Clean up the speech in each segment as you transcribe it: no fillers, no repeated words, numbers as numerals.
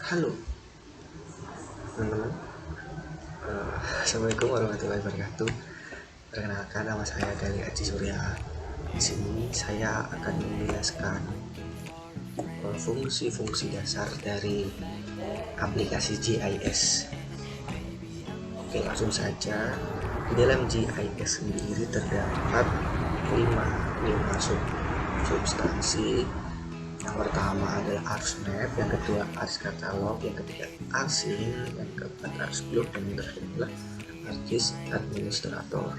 Halo teman-teman. Assalamualaikum warahmatullahi wabarakatuh. Perkenalkan, nama saya dari Aji Surya. Di sini saya akan menjelaskan fungsi-fungsi dasar dari aplikasi GIS. Oke, langsung saja. Di dalam GIS sendiri terdapat 5 substansi. Yang pertama adalah ArcMap, yang kedua ArcCatalog, yang ketiga ArcSync, yang keempat ArcGlobe, dan yang terakhir adalah ArcGIS Administrator.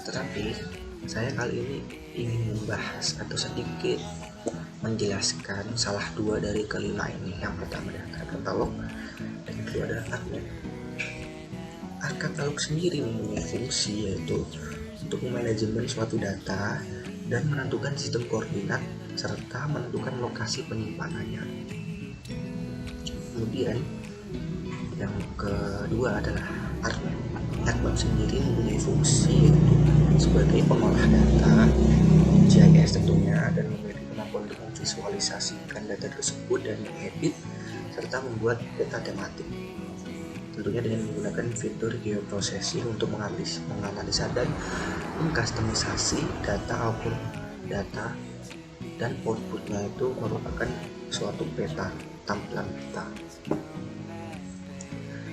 Tetapi saya kali ini ingin membahas atau sedikit menjelaskan salah dua dari kelima ini. Yang pertama adalah ArcCatalog, dan yang kedua adalah ArcMap. ArcCatalog sendiri mempunyai fungsi yaitu untuk memanajemen suatu data dan menentukan sistem koordinat serta menentukan lokasi penyimpanannya. Kemudian yang kedua adalah ArcMap. ArcMap sendiri mempunyai fungsi yaitu sebagai pengolah data GIS tentunya, dan memiliki kemampuan untuk memvisualisasikan data tersebut dan mengedit serta membuat peta tematik, tentunya dengan menggunakan fitur geoprocessing untuk menganalisa dan mengkustomisasi data dan outputnya itu merupakan suatu peta tampilan peta.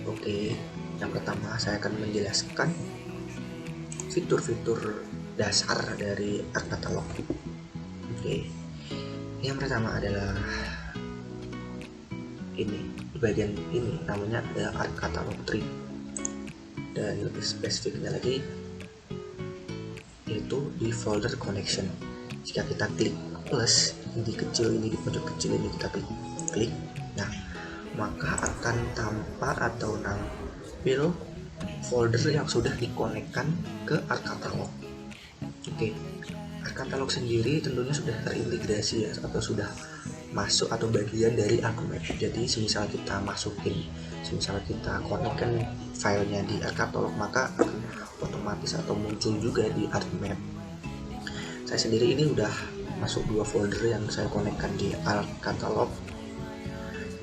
Oke, yang pertama saya akan menjelaskan fitur-fitur dasar dari ArcCatalog. Oke, yang pertama adalah ini, di bagian ini namanya adalah ArcCatalog Tree, dan lebih spesifiknya lagi yaitu di folder connection. Jika kita klik plus di kecil ini, di pojok kecil ini kita klik, nah maka akan tampak atau nampil folder yang sudah dikonekkan ke ArcCatalog. Oke, ArcCatalog sendiri tentunya sudah terintegrasi ya, atau sudah masuk atau bagian dari ArcMap. Jadi semisal kita konekkan filenya di ArcCatalog, maka akan otomatis atau muncul juga di ArcMap. Saya sendiri ini udah masuk 2 folder yang saya konekkan di ArcCatalog.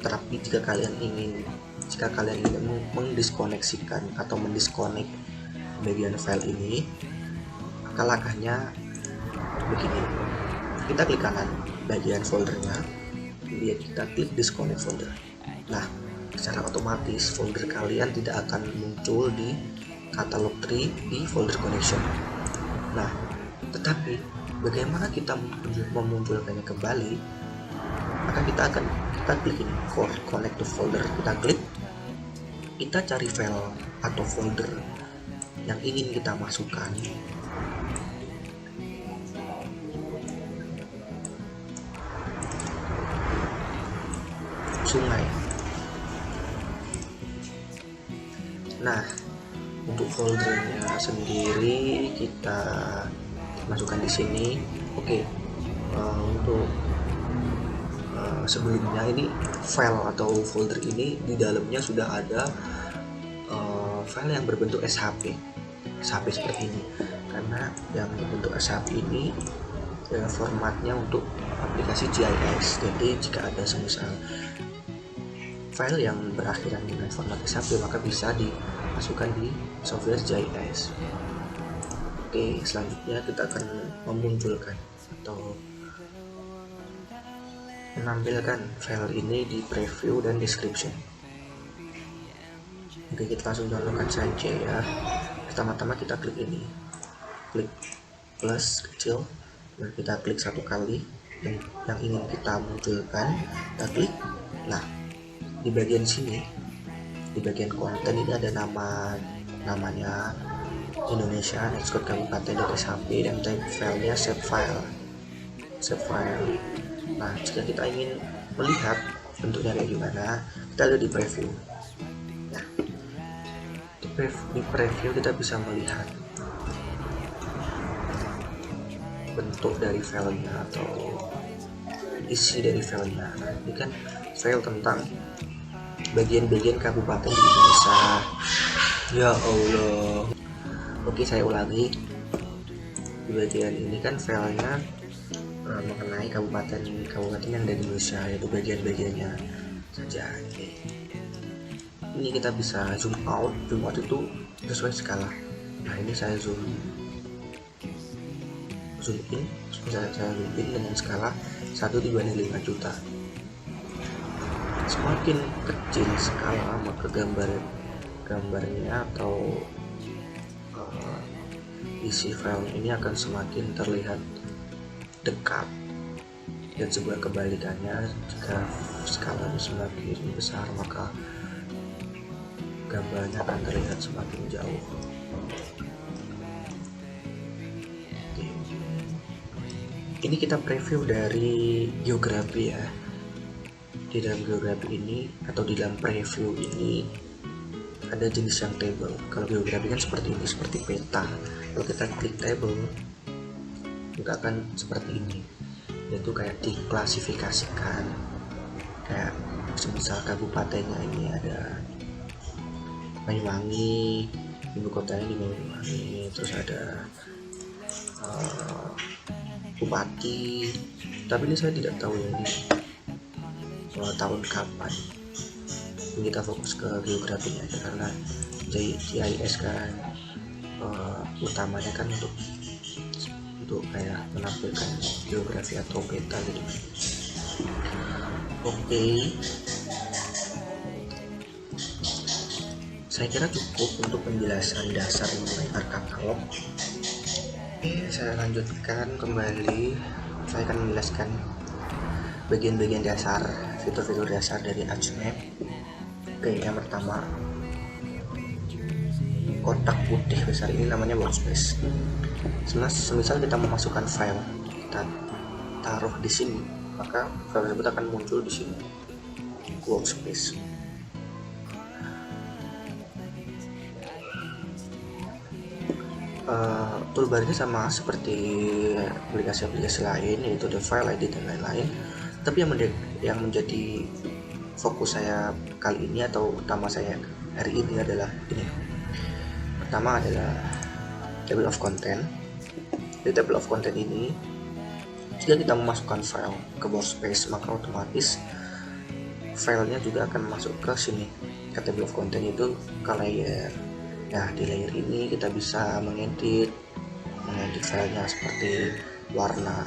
Tetapi jika kalian ingin mendiskoneksikan atau mendiskonek bagian file ini, maka langkahnya begini. Kita klik kanan bagian foldernya, kemudian kita klik disconnect folder. Nah, secara otomatis folder kalian tidak akan muncul di catalog tree di folder connection. Nah, tetapi bagaimana kita memunculkannya kembali? Maka kita klik ini, connect to folder. Kita klik, kita cari file atau folder yang ingin kita masukkan. Sungai. Nah, untuk foldernya sendiri kita masukkan di sini. Oke, untuk sebelumnya ini file atau folder ini di dalamnya sudah ada file yang berbentuk SHP seperti ini. Karena yang berbentuk SHP ini formatnya untuk aplikasi GIS. Jadi jika ada semisal file yang berakhiran dengan format SHP, maka bisa dimasukkan di software GIS. Oke, selanjutnya kita akan memunculkan atau menampilkan file ini di preview dan description. Oke, kita langsung downloadkan saja ya. Pertama-tama kita klik ini, klik plus kecil, dan kita klik satu kali yang ingin kita munculkan, kita klik. Nah, di bagian sini, di bagian konten ini ada namanya Indonesia, Nextcode Kabupaten dan SHP, dan type filenya save file. Nah, jika kita ingin melihat bentuknya kayak gimana, kita lihat di preview. Nah, di preview kita bisa melihat bentuk dari filenya atau isi dari filenya. Nah, ini kan file tentang bagian-bagian kabupaten di Indonesia. Ya Allah. Oke, saya ulangi. Di bagian ini kan filenya mengenai kabupaten yang ada di Indonesia, yaitu bagian-bagiannya saja. Oke. Ini kita bisa zoom out itu sesuai skala. Nah ini saya zoom in, saya zoom in dengan skala 1/5 juta. Semakin kecil skala, maka gambarnya atau isi file ini akan semakin terlihat dekat, dan sebuah kebalikannya, jika skalanya semakin besar maka gambarnya akan terlihat semakin jauh. Oke. Ini kita preview dari geografi ya. Di dalam geografi ini atau di dalam preview ini ada jenis yang table. Kalau geografi kan seperti ini, seperti peta. Kalau kita klik table, juga akan seperti ini, yaitu kayak diklasifikasikan. Kayak semisal kabupatennya ini ada Banyuwangi, ibu kotanya di Banyuwangi, terus ada bupati. Tapi ini saya tidak tahu ya ini tahun kapan. Ini kita fokus ke geografinya aja, karena GIS kan utamanya kan untuk kayak menampilkan geografi atau peta gitu. Oke. Saya kira cukup untuk penjelasan dasar mengenai ArcCatalog. Oke, saya lanjutkan kembali. Saya akan menjelaskan bagian-bagian dasar, fitur-fitur dasar dari ArcMap. Oke, yang pertama, kotak putih besar ini namanya workspace. Semisal kita memasukkan file, kita taruh di sini, maka file tersebut akan muncul di sini, workspace. Toolbarnya sama seperti aplikasi-aplikasi lain, yaitu the file ID dan lain-lain. Tapi yang menjadi fokus saya kali ini atau utama saya hari ini adalah ini. Pertama adalah table of content. Di table of content ini, jika kita memasukkan file ke workspace, maka otomatis filenya juga akan masuk ke sini, ke table of content itu ke layer. Nah, di layer ini kita bisa mengedit filenya seperti warna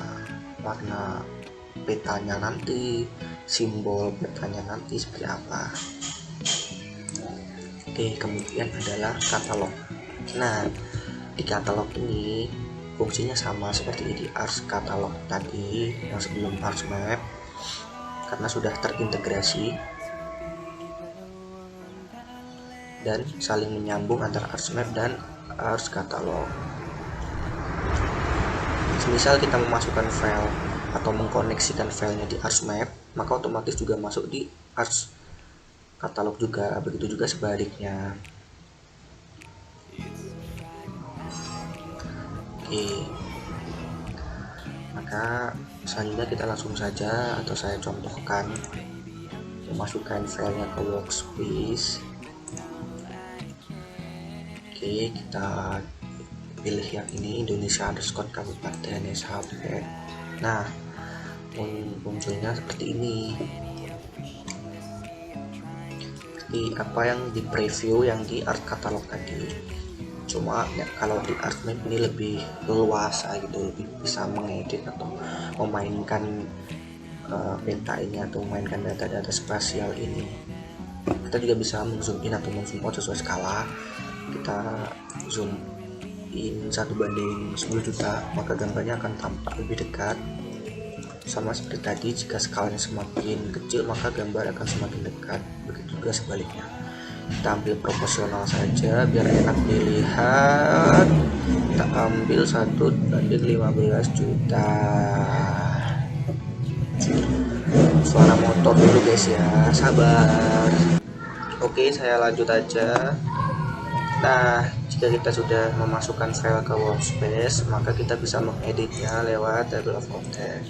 petanya nanti, simbol petanya nanti seperti apa. Oke, kemudian adalah katalog. Nah, di katalog ini fungsinya sama seperti di ArcCatalog tadi yang sebelum ArcMap, karena sudah terintegrasi dan saling menyambung antara ArcMap dan ArcCatalog. Semisal kita memasukkan file atau mengkoneksikan filenya di ArcMap, maka otomatis juga masuk di ArcCatalog juga. Begitu juga sebaliknya. Oke, maka selanjutnya kita langsung saja, atau saya contohkan memasukkan filenya ke workspace. Oke, kita pilih yang ini, Indonesia_Kabupaten SHP. Nah, munculnya seperti ini, seperti apa yang di preview yang di ArcCatalog tadi. Cuma ya, kalau di ArcMap ini lebih leluasa gitu, lebih bisa mengedit atau memainkan peta ini atau memainkan data-data spasial ini. Kita juga bisa zoom in atau zoom out sesuai skala. Kita zoom in 1/10 juta, maka gambarnya akan tampak lebih dekat. Sama seperti tadi, jika skalanya semakin kecil maka gambar akan semakin dekat. Begitu juga sebaliknya. Kita ambil proporsional saja biar enak dilihat. Kita ambil 1/15 juta. Suara motor dulu guys ya, sabar. Oke, saya lanjut aja. Nah, jika kita sudah memasukkan file ke workspace, maka kita bisa mengeditnya lewat table of content.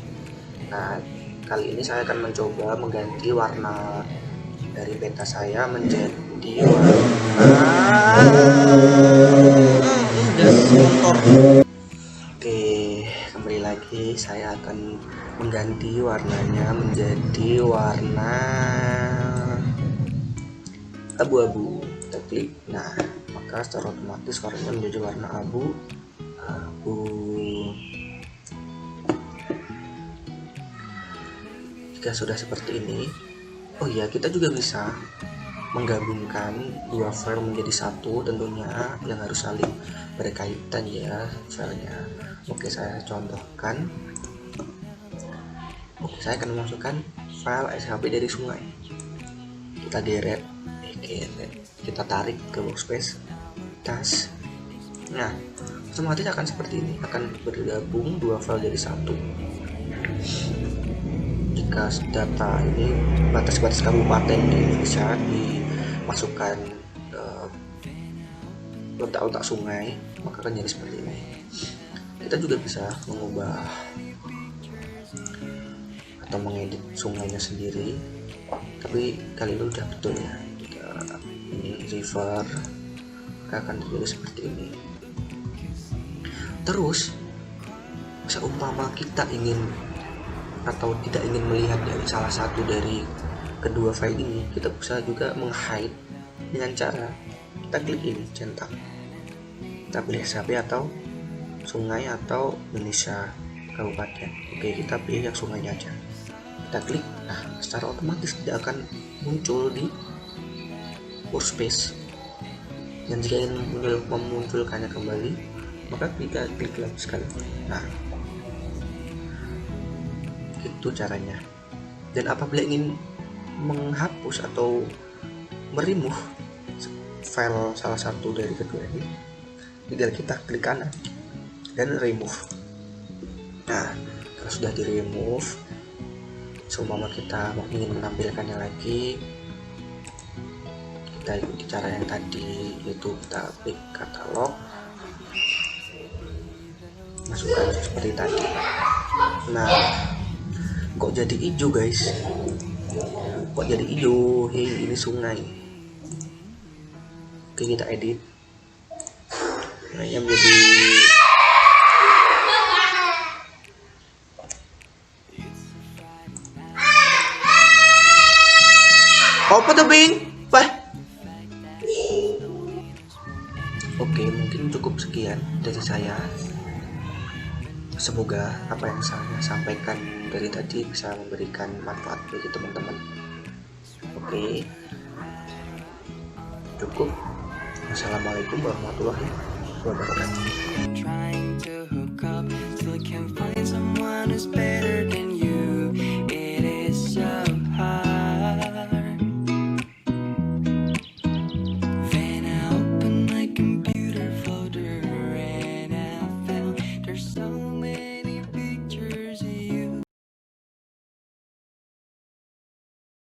Nah, kali ini saya akan mencoba mengganti warna dari peta saya menjadi warna gas motor. Oke, kembali lagi saya akan mengganti warnanya menjadi warna abu-abu. Kita klik, nah maka secara otomatis warnanya menjadi warna abu. Jika sudah seperti ini, oh iya, kita juga bisa menggabungkan dua file menjadi satu, tentunya yang harus saling berkaitan ya filenya. Oke, saya contohkan. Oke, saya akan memasukkan file SHP dari sungai. Kita direct, kita tarik ke workspace, tas. Nah, otomatis akan seperti ini, akan bergabung dua file jadi satu. Jika data ini batas-batas kabupaten ini bisa dimasukkan letak-letak sungai, maka akan jadi seperti ini. Kita juga bisa mengubah atau mengedit sungainya sendiri, tapi kali ini udah betul ya. Jika ini river, maka akan terjadi seperti ini. Terus seumpama kita ingin atau tidak ingin melihat dari salah satu dari kedua file ini, kita bisa juga meng-hide dengan cara kita klik ini, centang, kita pilih SHP atau sungai atau Indonesia kabupaten. Oke, kita pilih yang sungainya aja, kita klik. Nah, secara otomatis tidak akan muncul di workspace, dan jika ingin memunculkannya kembali, maka kita klik lagi sekali. Nah, itu caranya. Dan apabila ingin menghapus atau meremove file salah satu dari kedua ini, tinggal kita klik kanan dan remove. Nah, kalau sudah di remove, seumpama kita ingin menampilkannya lagi, kita ikuti cara yang tadi, yaitu kita klik katalog, masukkan seperti tadi. Nah, kok jadi hijau guys, kok jadi hijau? Hei, ini sungai. Oke, kita edit. Nah, yang menjadi apa tuh Bing? Wah. Oke, mungkin cukup sekian dari saya. Semoga apa yang saya sampaikan dari tadi bisa memberikan manfaat bagi teman-teman. Oke, cukup. Assalamualaikum warahmatullahi wabarakatuh.